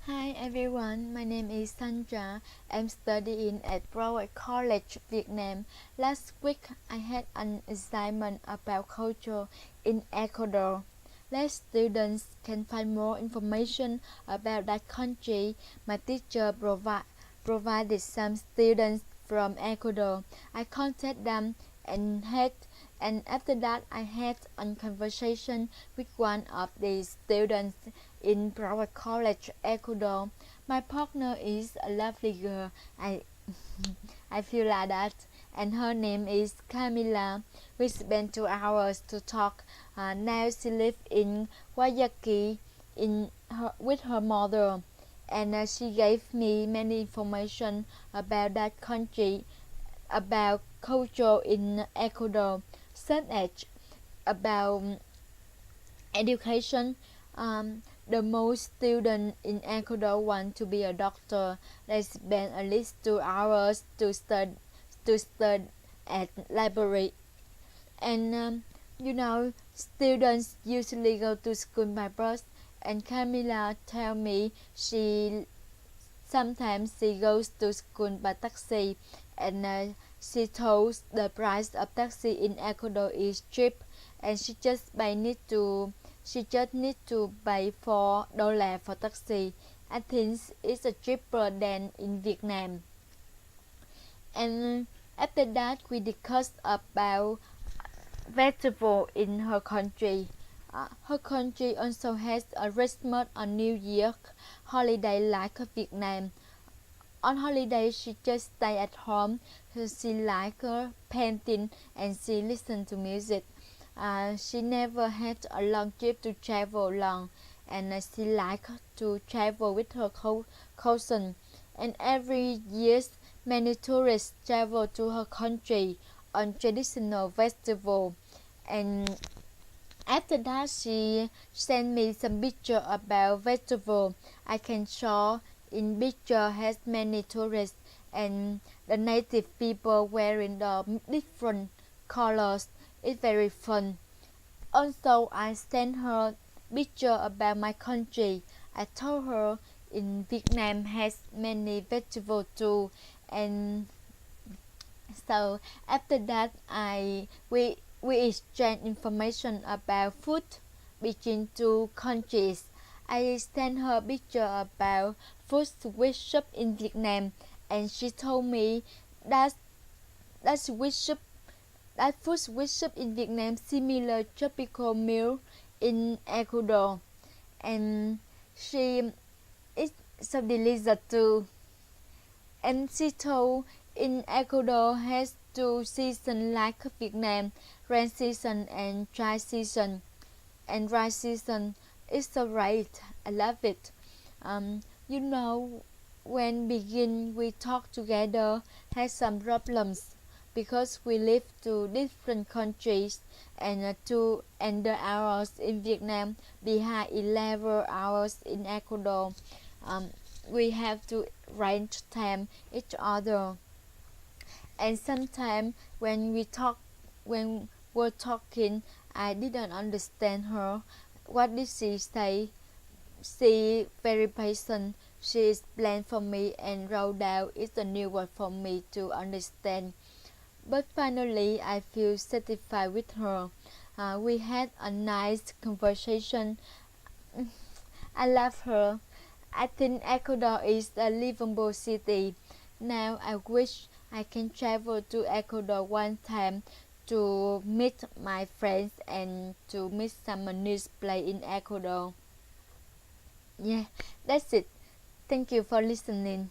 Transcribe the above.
Hi everyone, my name is Sandra. I'm studying at Broward College, Vietnam. Last week I had an assignment about culture in Ecuador. Let students can find more information about that country. My teacher provided some students from Ecuador. I contacted them and after that I had a conversation with one of the students in Broward College, Ecuador. My partner is a lovely girl. I feel like that. And her name is Camila. We spent 2 hours to talk. Now she lives in Guayaquil with her mother. And she gave me many information about that country, about culture in Ecuador, such as about education. The most students in Ecuador want to be a doctor. They spend at least 2 hours to study at library. And students usually go to school by bus. And Camila tell me sometimes she goes to school by taxi. And she told the price of taxi in Ecuador is cheap, and she just need to pay $4 for taxi. I think it's cheaper than in Vietnam. And after that, we discussed about festival in her country. Her country also has a Christmas or New Year holiday like Vietnam. On holiday, she just stay at home. She like painting and she listen to music. She never had a long trip to travel long, and she like to travel with her cousin. And every year, many tourists travel to her country on traditional festival. And after that, she sent me some picture about festival. I can show in picture has many tourists and the native people wearing the different colors. It's very fun. Also, I sent her picture about my country. I told her in Vietnam has many festivals too, and so after that we exchange information about food between two countries. I sent her picture about food sweet shop in Vietnam, and she told me that that sweet shop that food sweet shop in Vietnam similar tropical meal in Ecuador, and she is so delicious too. And she told in Ecuador has two seasons like Vietnam, rain season and dry season. And dry season is so great. I love it. You know, when begin we talk together has some problems because we live to different countries and 2 hours in Vietnam behind 11 hours in Ecuador. We have to range time each other, and sometimes when we're talking, I didn't understand her. What did she say? She very patient. She explained for me and wrote down it's a new word for me to understand. But finally, I feel satisfied with her. We had a nice conversation. I love her. I think Ecuador is a livable city. Now I wish I can travel to Ecuador one time to meet my friends and to meet some new place in Ecuador. Yeah, that's it. Thank you for listening.